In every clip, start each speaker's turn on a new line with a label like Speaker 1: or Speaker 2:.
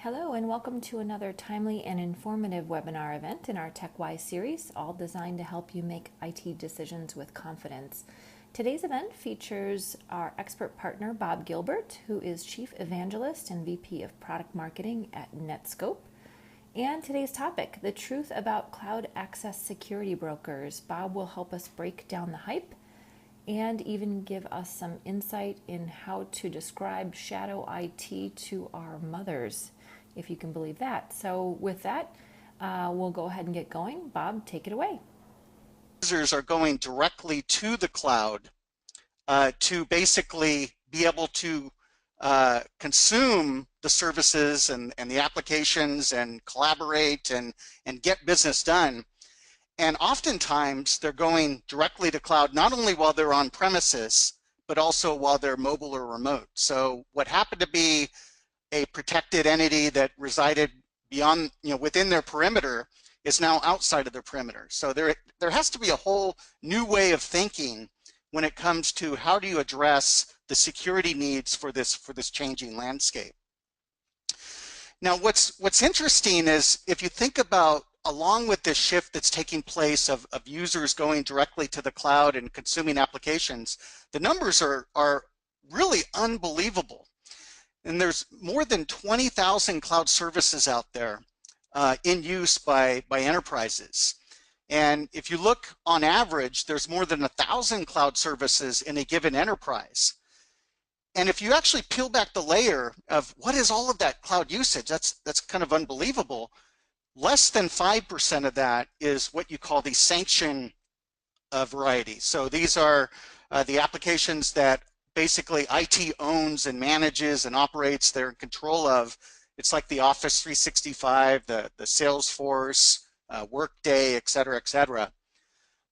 Speaker 1: Hello and welcome to another timely and informative webinar event in our TechWise series, all designed to help you make IT decisions with confidence. Today's event features our expert partner, Bob Gilbert, who is Chief Evangelist and VP of Product Marketing at Netskope. And today's topic, the truth about cloud access security brokers. Bob will help us break down the hype and even give us some insight in how to describe shadow IT to our mothers, if you can believe that. So with that, we'll go ahead and get going. Bob, take it away.
Speaker 2: Users are going directly to the cloud to basically be able to consume the services and the applications and collaborate and get business done. And oftentimes they're going directly to cloud, not only while they're on premises, but also while they're mobile or remote. So what happened to be a protected entity that resided beyond, within their perimeter is now outside of their perimeter. So there has to be a whole new way of thinking when it comes to how do you address the security needs for this changing landscape. Now, what's interesting is if you think about, along with this shift that's taking place of users going directly to the cloud and consuming applications, the numbers are really unbelievable. And there's more than 20,000 cloud services out there in use by enterprises. And if you look on average, there's more than 1,000 cloud services in a given enterprise. And if you actually peel back the layer of what is all of that cloud usage, that's kind of unbelievable. Less than 5% of that is what you call the sanction variety. So these are the applications that basically IT owns and manages and operates, they're in control of. It's like the Office 365, the Salesforce, Workday, et cetera, et cetera.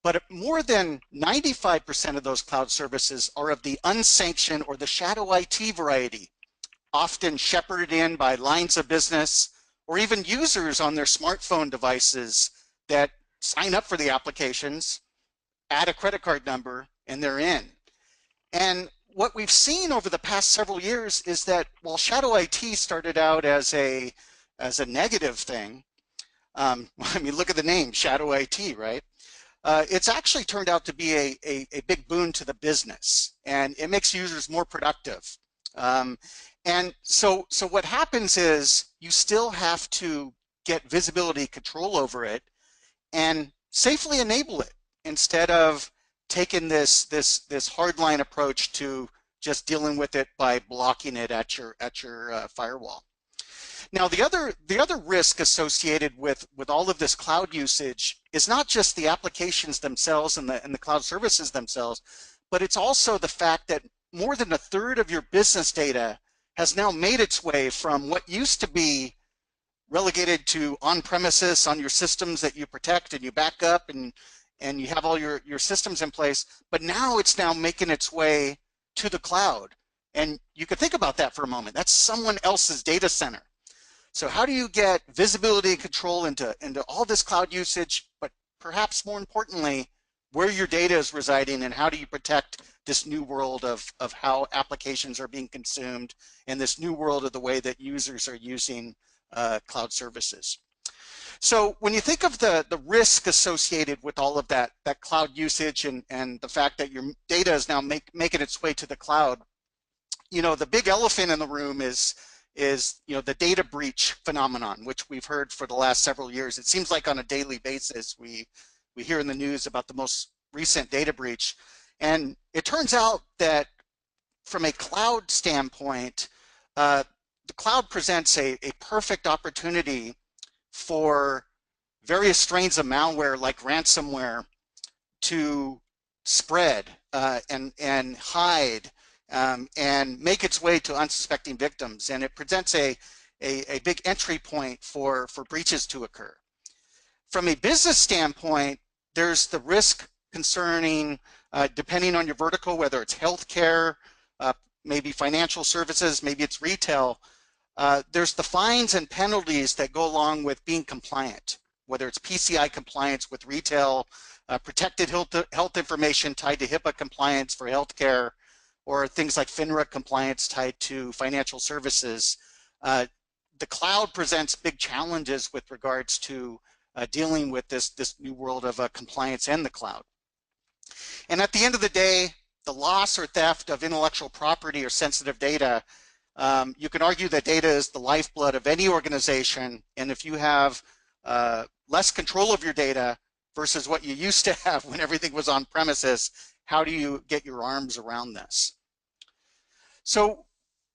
Speaker 2: But more than 95% of those cloud services are of the unsanctioned or the shadow IT variety, often shepherded in by lines of business or even users on their smartphone devices that sign up for the applications, add a credit card number, and they're in. And what we've seen over the past several years is that while shadow IT started out as a negative thing, I mean, look at the name, shadow IT, right? It's actually turned out to be a big boon to the business, and it makes users more productive. And so what happens is you still have to get visibility control over it and safely enable it instead of taking this hardline approach to just dealing with it by blocking it at your firewall. Now, the other risk associated with all of this cloud usage is not just the applications themselves and the cloud services themselves, but it's also the fact that more than a third of your business data has now made its way from what used to be relegated to on-premises on your systems that you protect and you back up and you have all your systems in place, but now it's making its way to the cloud. And you could think about that for a moment. That's someone else's data center. So how do you get visibility and control into all this cloud usage, but perhaps more importantly, where your data is residing, and how do you protect this new world of how applications are being consumed and this new world of the way that users are using cloud services? So when you think of the risk associated with all of that cloud usage and the fact that your data is now making its way to the cloud, the big elephant in the room is the data breach phenomenon, which we've heard for the last several years. It seems like on a daily basis we hear in the news about the most recent data breach. And it turns out that from a cloud standpoint, the cloud presents a perfect opportunity for various strains of malware like ransomware to spread and hide and make its way to unsuspecting victims. And it presents a big entry point for breaches to occur. From a business standpoint, there's the risk concerning, depending on your vertical, whether it's healthcare, maybe financial services, maybe it's retail, there's the fines and penalties that go along with being compliant, whether it's PCI compliance with retail, protected health information tied to HIPAA compliance for healthcare, or things like FINRA compliance tied to financial services. the cloud presents big challenges with regards to dealing with this new world of compliance and the cloud. And at the end of the day, the loss or theft of intellectual property or sensitive data, you can argue that data is the lifeblood of any organization. And if you have less control of your data versus what you used to have when everything was on premises, how do you get your arms around this? So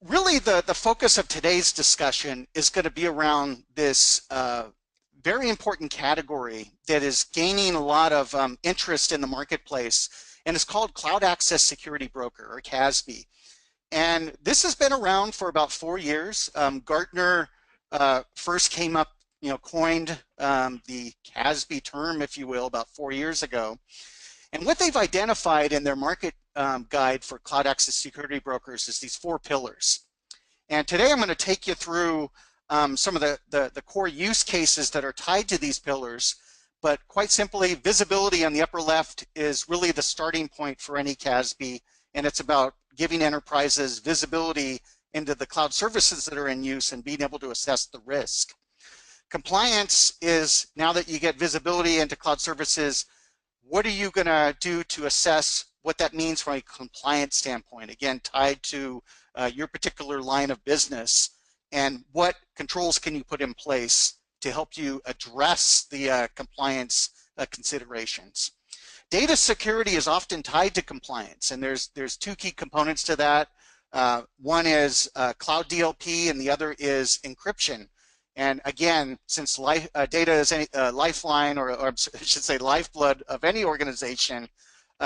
Speaker 2: really the focus of today's discussion is going to be around this very important category that is gaining a lot of interest in the marketplace, and it's called Cloud Access Security Broker, or CASB. And this has been around for about 4 years. Gartner first came up, coined the CASB term, if you will, about 4 years ago. And what they've identified in their market guide for cloud access security brokers is these 4 pillars. And today I'm going to take you through some of the core use cases that are tied to these pillars. But quite simply, visibility on the upper left is really the starting point for any CASB, and it's about giving enterprises visibility into the cloud services that are in use and being able to assess the risk. Compliance is, now that you get visibility into cloud services, what are you going to do to assess what that means from a compliance standpoint? Again, tied to your particular line of business, and what controls can you put in place to help you address the compliance considerations. Data security is often tied to compliance, and there's 2 key components to that. One is cloud DLP, and the other is encryption. And again, since data is a lifeline, or I should say lifeblood of any organization,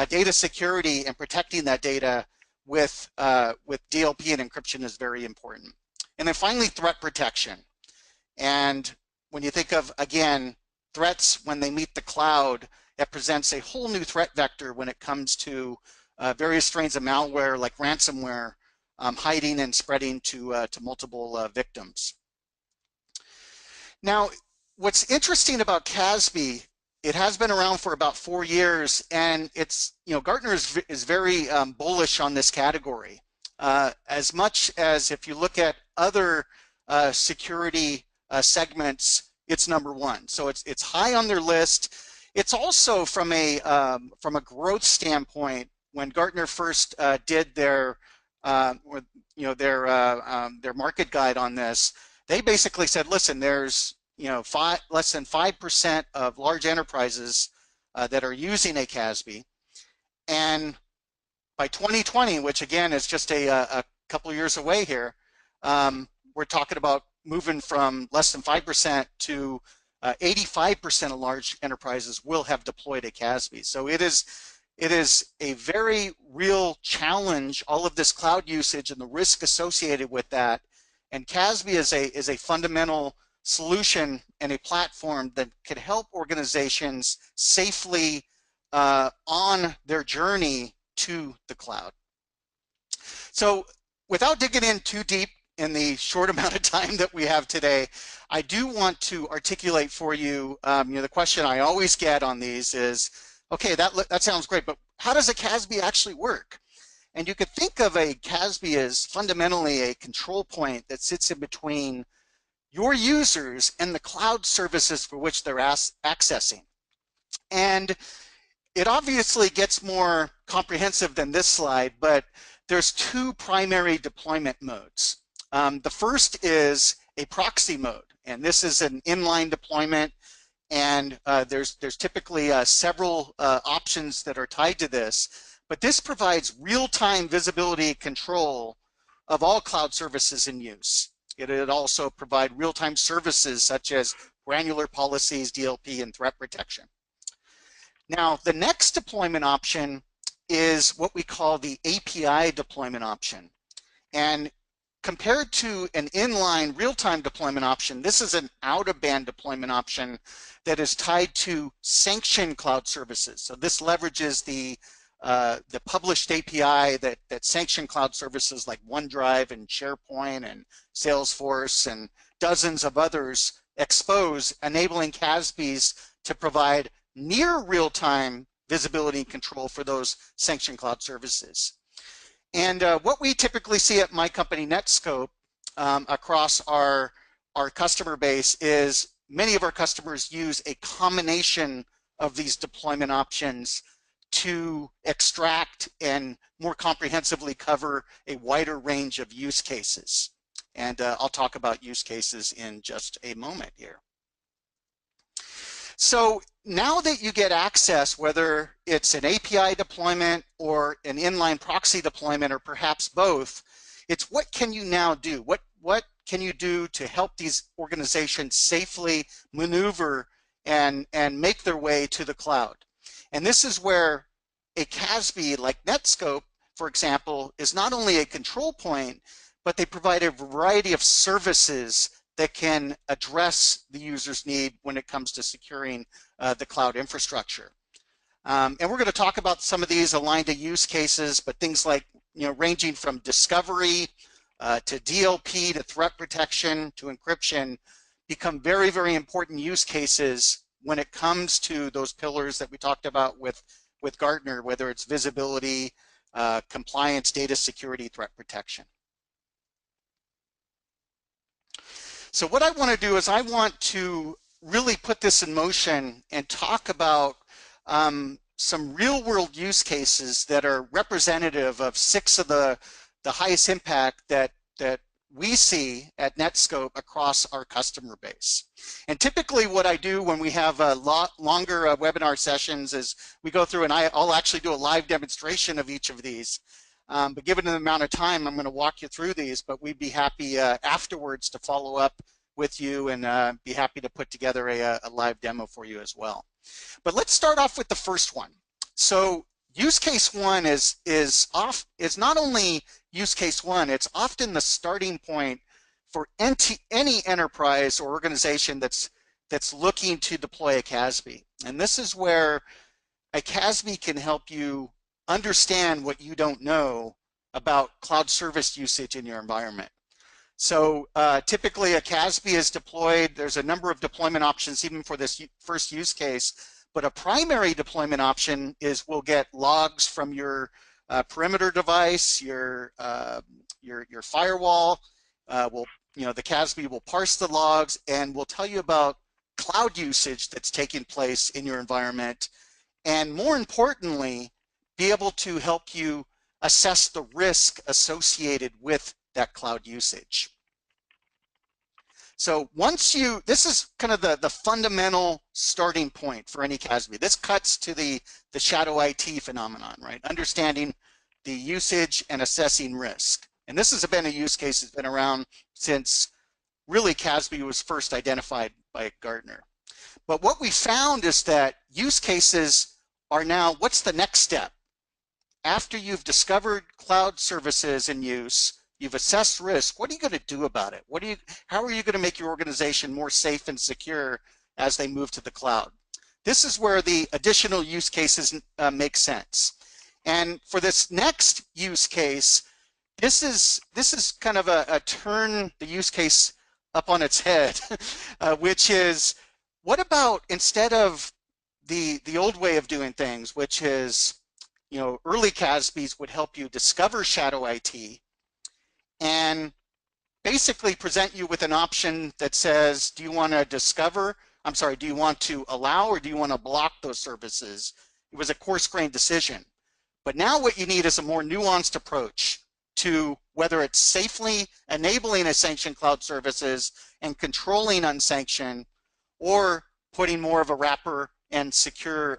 Speaker 2: data security and protecting that data with DLP and encryption is very important. And then finally, threat protection. And when you think of, again, threats when they meet the cloud, it presents a whole new threat vector when it comes to various strains of malware like ransomware hiding and spreading to multiple victims. Now, what's interesting about CASB, it has been around for about 4 years, and it's, Gartner is very bullish on this category. As much as if you look at other security segments, it's #1. So it's high on their list. It's also from a growth standpoint. When Gartner first did their market guide on this, they basically said, listen, there's less than 5% of large enterprises that are using a CASB, and by 2020, which again is just a couple of years away here, we're talking about moving from less than 5% to 85% of large enterprises will have deployed a CASB. So it is a very real challenge, all of this cloud usage and the risk associated with that. And CASB is a fundamental solution and a platform that could help organizations safely on their journey to the cloud. So without digging in too deep in the short amount of time that we have today, I do want to articulate for you, the question I always get on these is, okay, that sounds great, but how does a CASB actually work? And you could think of a CASB as fundamentally a control point that sits in between your users and the cloud services for which they're accessing. And it obviously gets more comprehensive than this slide, but there's 2 primary deployment modes. The first is a proxy mode, and this is an inline deployment, and there's typically several options that are tied to this, but this provides real-time visibility control of all cloud services in use. It'll also provide real-time services such as granular policies, DLP, and threat protection. Now, the next deployment option is what we call the API deployment option. And compared to an inline real-time deployment option, this is an out-of-band deployment option that is tied to sanctioned cloud services. So this leverages the published API that sanctioned cloud services like OneDrive and SharePoint and Salesforce and dozens of others expose, enabling CASBs to provide near real-time visibility and control for those sanctioned cloud services. And what we typically see at my company, Netscope, across our our customer base is many of our customers use a combination of these deployment options to extract and more comprehensively cover a wider range of use cases. And I'll talk about use cases in just a moment here. So now that you get access, whether it's an API deployment or an inline proxy deployment or perhaps both, it's what can you now do? What can you do to help these organizations safely maneuver and make their way to the cloud? And this is where a CASB like Netskope, for example, is not only a control point, but they provide a variety of services that can address the user's need when it comes to securing the cloud infrastructure. And we're going to talk about some of these aligned to use cases, but things like, ranging from discovery to DLP to threat protection to encryption become very, very important use cases when it comes to those pillars that we talked about with Gartner, whether it's visibility, compliance, data security, threat protection. So what I want to do is I want to really put this in motion and talk about some real-world use cases that are representative of 6 of the highest impact that we see at Netskope across our customer base. And typically what I do when we have a lot longer webinar sessions is we go through and I'll actually do a live demonstration of each of these. But given the amount of time, I'm going to walk you through these, but we'd be happy afterwards to follow up with you and be happy to put together a live demo for you as well. But let's start off with the first one. So use case 1 is not only use case 1, it's often the starting point for any enterprise or organization that's looking to deploy a CASB. And this is where a CASB can help you understand what you don't know about cloud service usage in your environment. So typically a CASB is deployed. There's a number of deployment options even for this first use case, but a primary deployment option is we'll get logs from your perimeter device, your firewall. The CASB will parse the logs and will tell you about cloud usage that's taking place in your environment, and more importantly, be able to help you assess the risk associated with that cloud usage. So this is kind of the fundamental starting point for any CASB. This cuts to the shadow IT phenomenon, right? Understanding the usage and assessing risk. And this has been a use case that's been around since really CASB was first identified by Gartner. But what we found is that use cases are now, what's the next step? After you've discovered cloud services in use, you've assessed risk, what are you going to do about it? How are you going to make your organization more safe and secure as they move to the cloud? This is where the additional use cases make sense. And for this next use case, this is kind of a turn the use case up on its head, which is, what about instead of the old way of doing things, which is, early CASBs would help you discover shadow IT and basically present you with an option that says, do you want to allow or do you want to block those services? It was a coarse-grained decision. But now what you need is a more nuanced approach to whether it's safely enabling sanctioned cloud services and controlling unsanctioned, or putting more of a wrapper and secure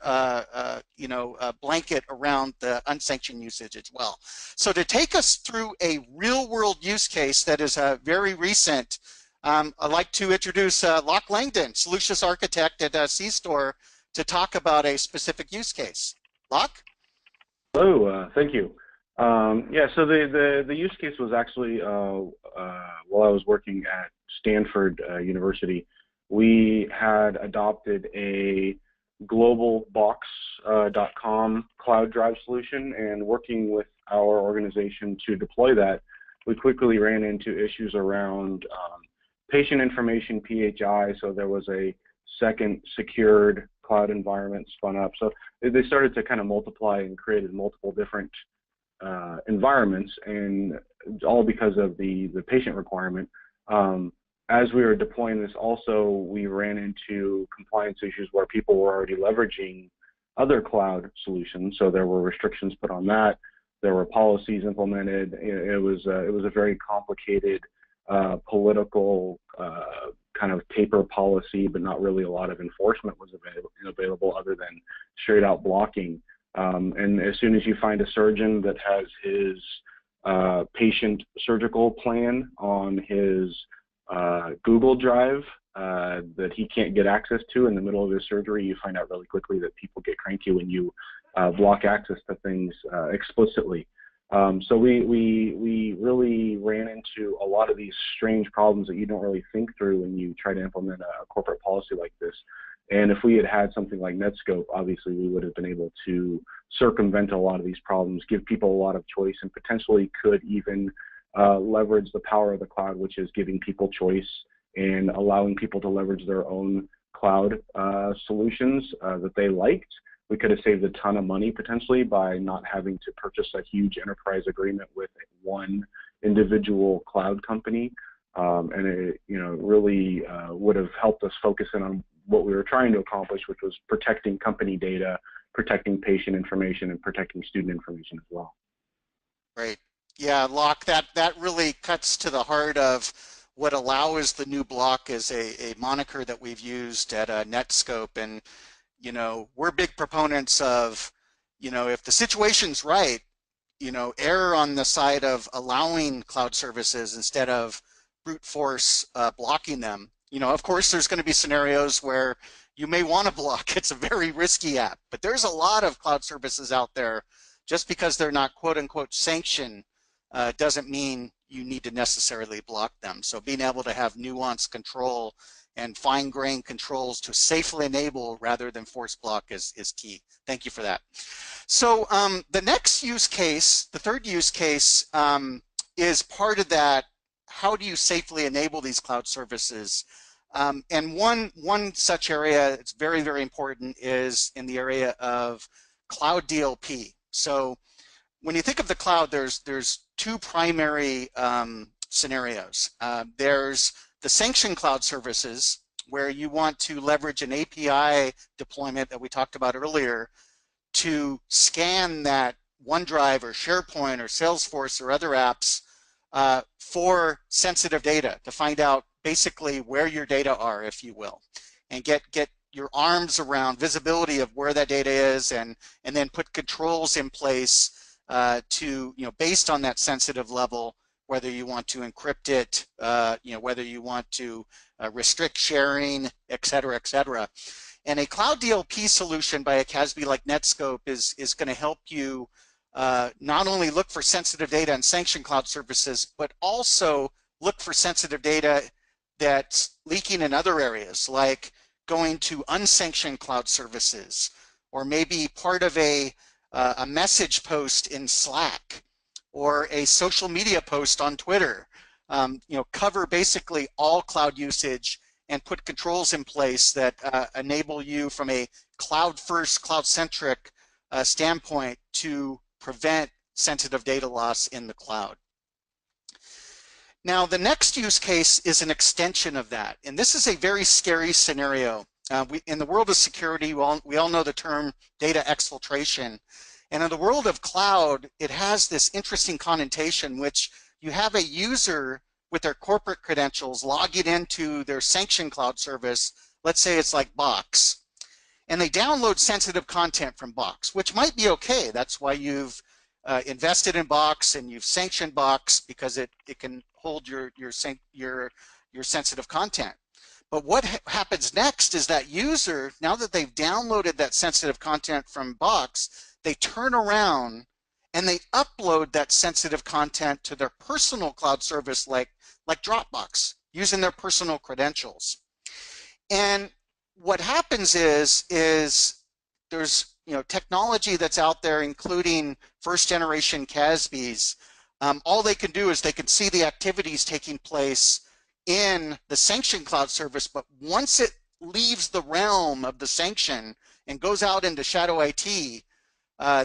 Speaker 2: blanket around the unsanctioned usage as well. So to take us through a real-world use case that is very recent, I'd like to introduce Locke Langdon, Solutions Architect at cStor, to talk about a specific use case. Locke?
Speaker 3: Hello, thank you. Yeah, so the use case was actually while I was working at Stanford University. We had adopted a global box.com cloud drive solution, and working with our organization to deploy that, we quickly ran into issues around patient information, PHI, so there was a second secured cloud environment spun up. So they started to kind of multiply and created multiple different environments, and all because of the patient requirement. as we were deploying this also, we ran into compliance issues where people were already leveraging other cloud solutions. So there were restrictions put on that. There were policies implemented. It was a very complicated political kind of paper policy, but not really a lot of enforcement was available other than straight out blocking. And as soon as you find a surgeon that has his patient surgical plan on his Google Drive that he can't get access to in the middle of his surgery, you find out really quickly that people get cranky when you block access to things explicitly. So we really ran into a lot of these strange problems that you don't really think through when you try to implement a corporate policy like this. And if we had had something like Netscope, obviously we would have been able to circumvent a lot of these problems, give people a lot of choice, and potentially could even leverage the power of the cloud, which is giving people choice and allowing people to leverage their own cloud solutions that they liked. We could have saved a ton of money potentially by not having to purchase a huge enterprise agreement with one individual cloud company, and it really would have helped us focus in on what we were trying to accomplish, which was protecting company data, protecting patient information, and protecting student information as well.
Speaker 2: Right. Yeah, Locke, that really cuts to the heart of what allow is the new block is a moniker that we've used at Netscope. And, we're big proponents of, if the situation's right, err on the side of allowing cloud services instead of brute force blocking them. Of course, there's going to be scenarios where you may want to block. It's a very risky app, but there's a lot of cloud services out there. Just because they're not quote unquote sanctioned doesn't mean you need to necessarily block them. So being able to have nuanced control and fine-grained controls to safely enable rather than force block is key. Thank you for that. So the next use case, the third use case, is part of that. How do you safely enable these cloud services? And one such area that's very, very important is in the area of cloud DLP. So when you think of the cloud, there's two primary scenarios. There's the sanctioned cloud services, where you want to leverage an API deployment that we talked about earlier to scan that OneDrive or SharePoint or Salesforce or other apps for sensitive data to find out basically where your data are, if you will, and get your arms around visibility of where that data is, and then put controls in place to, based on that sensitive level, whether you want to encrypt it, whether you want to restrict sharing, et cetera, et cetera. And a cloud DLP solution by a CASB like Netscope is going to help you not only look for sensitive data in sanctioned cloud services, but also look for sensitive data that's leaking in other areas, like going to unsanctioned cloud services, or maybe part of a message post in Slack, or a social media post on Twitter. Cover basically all cloud usage and put controls in place that enable you from a cloud-first, cloud-centric standpoint to prevent sensitive data loss in the cloud. Now, the next use case is an extension of that, and this is a very scary scenario. In the world of security, we all know the term data exfiltration, and in the world of cloud, it has this interesting connotation, which you have a user with their corporate credentials logging into their sanctioned cloud service. Let's say it's like Box, and they download sensitive content from Box, which might be okay. That's why you've invested in Box and you've sanctioned Box, because it can hold your sensitive content. But what happens next is that user, now that they've downloaded that sensitive content from Box, they turn around and they upload that sensitive content to their personal cloud service like Dropbox, using their personal credentials. And what happens is there's technology that's out there, including first generation CASBs. All they can do is they can see the activities taking place in the sanctioned cloud service, but once it leaves the realm of the sanction and goes out into shadow IT,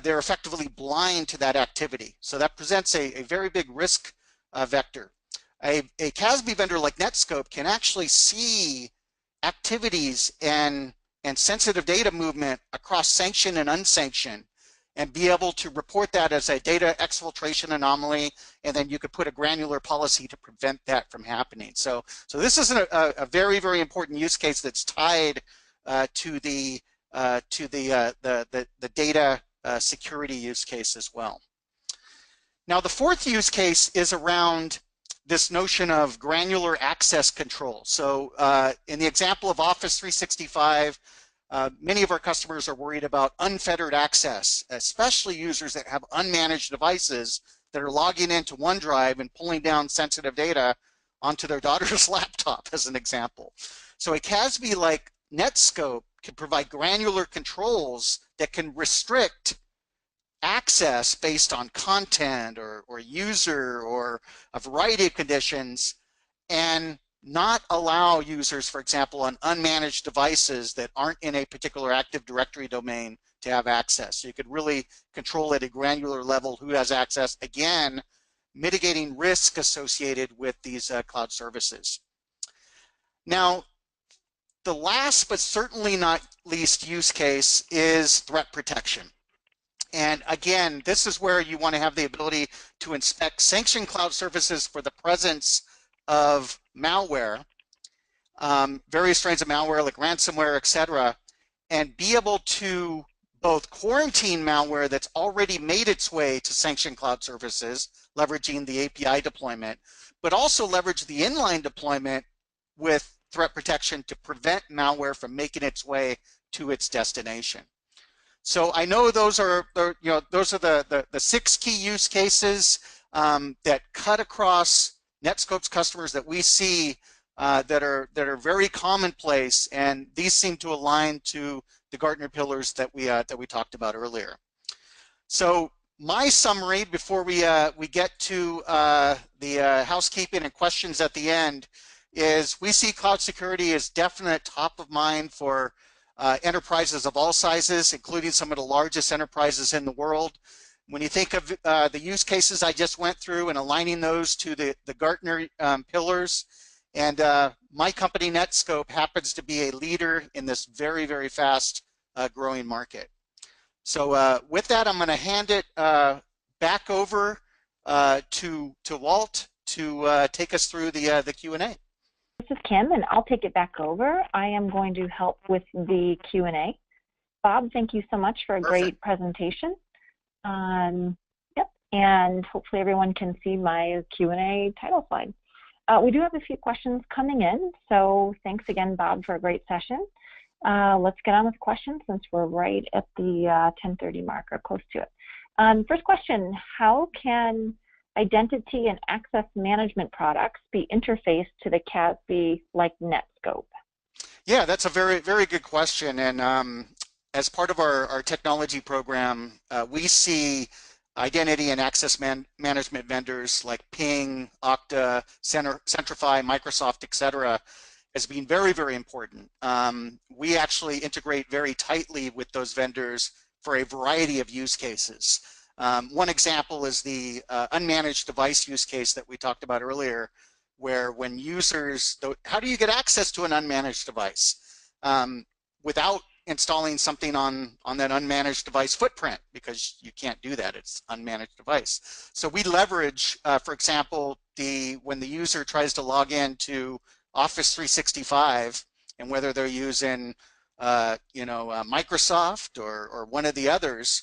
Speaker 2: they're effectively blind to that activity. So that presents a very big risk vector. a CASB vendor like Netscope can actually see activities and sensitive data movement across sanctioned and unsanctioned, and be able to report that as a data exfiltration anomaly, and then you could put a granular policy to prevent that from happening. So this is a very, very important use case that's tied to the data security use case as well. Now, the fourth use case is around this notion of granular access control. So in the example of Office 365, many of our customers are worried about unfettered access, especially users that have unmanaged devices that are logging into OneDrive and pulling down sensitive data onto their daughter's laptop, as an example. So a CASB like Netscope can provide granular controls that can restrict access based on content or user or a variety of conditions, and not allow users, for example, on unmanaged devices that aren't in a particular Active Directory domain to have access. So you could really control at a granular level who has access, again, mitigating risk associated with these cloud services. Now, the last but certainly not least use case is threat protection. And again, this is where you want to have the ability to inspect sanctioned cloud services for the presence of malware, various strains of malware like ransomware, etc., and be able to both quarantine malware that's already made its way to sanctioned cloud services, leveraging the API deployment, but also leverage the inline deployment with threat protection to prevent malware from making its way to its destination. So I know those are the 6 key use cases that cut across Netscope's customers that we see that are very commonplace, and these seem to align to the Gartner pillars that we talked about earlier. So my summary before we get to the housekeeping and questions at the end is we see cloud security as definite top of mind for enterprises of all sizes, including some of the largest enterprises in the world. When you think of the use cases I just went through and aligning those to the Gartner pillars, and my company Netscope happens to be a leader in this very, very fast growing market. So with that, I'm going to hand it back over to Walt to take us through the Q&A.
Speaker 1: This is Kim, and I'll take it back over. I am going to help with the Q&A. Bob, thank you so much for a great presentation. Yep, and hopefully everyone can see my Q&A title slide. We do have a few questions coming in, so thanks again, Bob, for a great session. Let's get on with questions since we're right at the 10:30 mark or close to it. First question, how can identity and access management products be interfaced to the CASB like Netscope?
Speaker 2: Yeah, that's a very, very good question. And as part of our technology program, we see identity and access management vendors like Ping, Okta, Centrify, Microsoft, etc., as being very, very important. We actually integrate very tightly with those vendors for a variety of use cases. One example is the unmanaged device use case that we talked about earlier, where when users, how do you get access to an unmanaged device without installing something on that unmanaged device footprint? Because you can't do that, it's unmanaged device. So we leverage, for example, when the user tries to log in to Office 365, and whether they're using Microsoft or one of the others,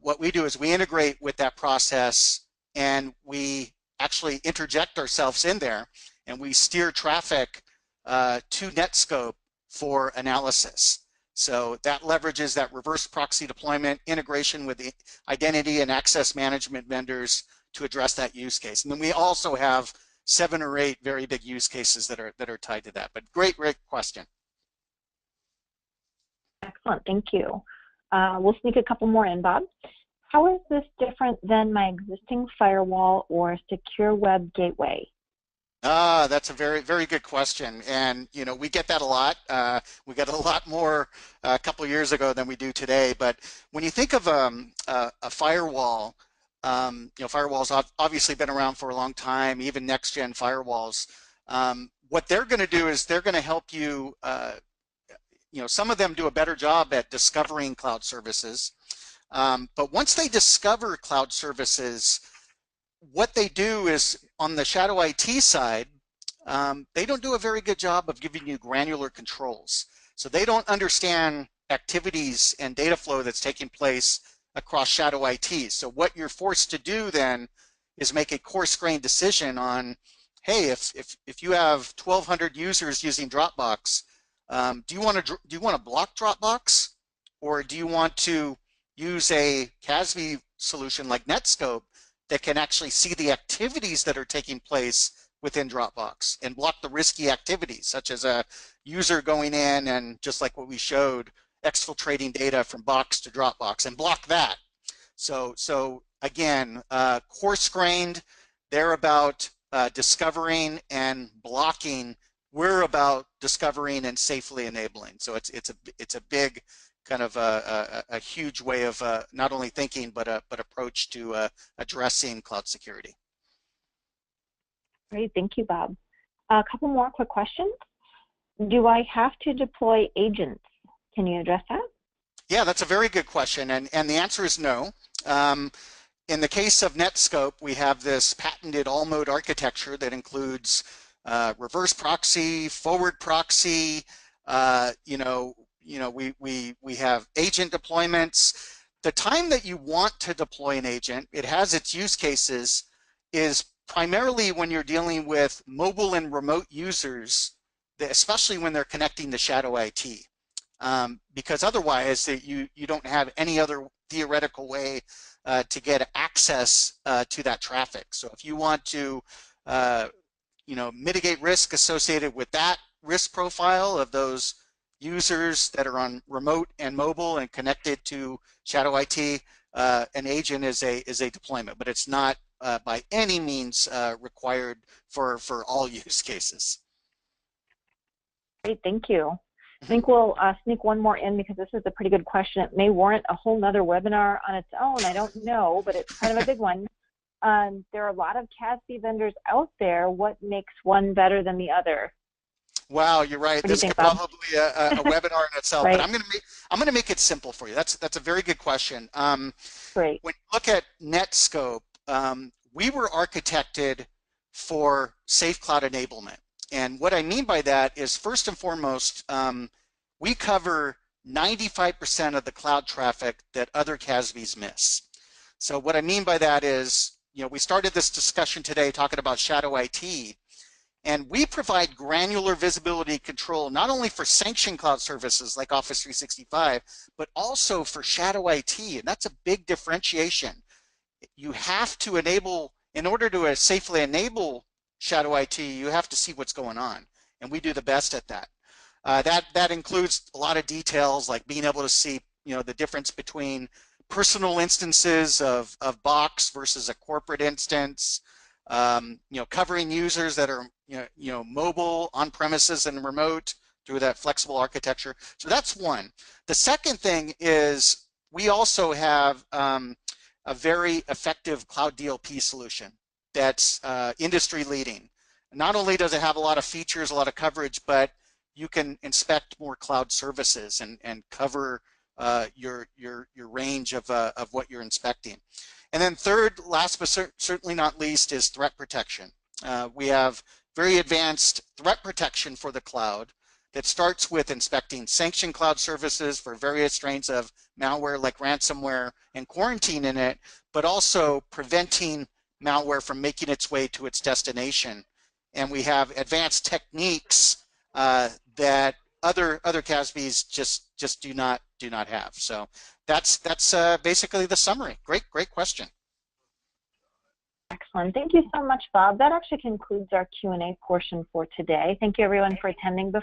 Speaker 2: what we do is we integrate with that process, and we actually interject ourselves in there, and we steer traffic to Netscope for analysis. So that leverages that reverse proxy deployment integration with the identity and access management vendors to address that use case. And then we also have 7 or 8 very big use cases that are tied to that. But great question.
Speaker 1: Excellent, thank you. We'll sneak a couple more in, Bob. How is this different than my existing firewall or secure web gateway?
Speaker 2: That's a very, very good question. And, we get that a lot. We got a lot more a couple of years ago than we do today. But when you think of a firewall, Firewalls have obviously been around for a long time, even next-gen firewalls. What they're going to do is they're going to help you, some of them do a better job at discovering cloud services. But once they discover cloud services, what they do is on the shadow IT side, they don't do a very good job of giving you granular controls. So they don't understand activities and data flow that's taking place across shadow IT. So what you're forced to do then is make a coarse-grained decision on, hey, if you have 1,200 users using Dropbox, do you want to block Dropbox, or do you want to use a CASB solution like Netscope that can actually see the activities that are taking place within Dropbox and block the risky activities, such as a user going in and, just like what we showed, exfiltrating data from Box to Dropbox, and block that. So again, coarse-grained, they're about discovering and blocking. We're about discovering and safely enabling. So it's a big kind of a huge way of not only thinking but approach to addressing cloud security.
Speaker 4: Great, thank you, Bob. A couple more quick questions. Do I have to deploy agents? Can you address that?
Speaker 2: Yeah, that's a very good question, and the answer is no. In the case of Netscope, we have this patented all-mode architecture that includes reverse proxy, forward proxy. We have agent deployments. The time that you want to deploy an agent, it has its use cases, is primarily when you're dealing with mobile and remote users, especially when they're connecting to shadow IT. Because otherwise you don't have any other theoretical way to get access to that traffic. So if you want to mitigate risk associated with that risk profile of those users that are on remote and mobile and connected to shadow IT, an agent is a deployment, but it's not by any means required for all use cases.
Speaker 4: Great, thank you. I think we'll sneak one more in because this is a pretty good question. It may warrant a whole nother webinar on its own. I don't know, but it's kind of a big one. There are a lot of CASB vendors out there. What makes one better than the other?
Speaker 2: Wow, you're right. This could probably be a webinar in itself,
Speaker 4: right.
Speaker 2: But I'm gonna make it simple for you. That's a very good question.
Speaker 4: Great.
Speaker 2: When you look at Netscope, we were architected for safe cloud enablement. And what I mean by that is, first and foremost, we cover 95% of the cloud traffic that other CASBs miss. So what I mean by that is, we started this discussion today talking about shadow IT, and we provide granular visibility control not only for sanctioned cloud services like Office 365, but also for shadow IT, and that's a big differentiation. You have to enable, in order to safely enable shadow IT, you have to see what's going on, and we do the best at that. That includes a lot of details, like being able to see, the difference between personal instances of Box versus a corporate instance, covering users that are mobile, on premises, and remote through that flexible architecture. So that's one. The second thing is we also have a very effective cloud DLP solution that's industry leading. Not only does it have a lot of features, a lot of coverage, but you can inspect more cloud services and cover your range of what you're inspecting. And then third, last but certainly not least, is threat protection. We have very advanced threat protection for the cloud that starts with inspecting sanctioned cloud services for various strains of malware like ransomware and quarantining it, but also preventing malware from making its way to its destination. And we have advanced techniques that other CASBs just do not have. So that's basically the summary. Great question.
Speaker 4: Excellent. Thank you so much, Bob. That actually concludes our Q&A portion for today. Thank you, everyone, for attending.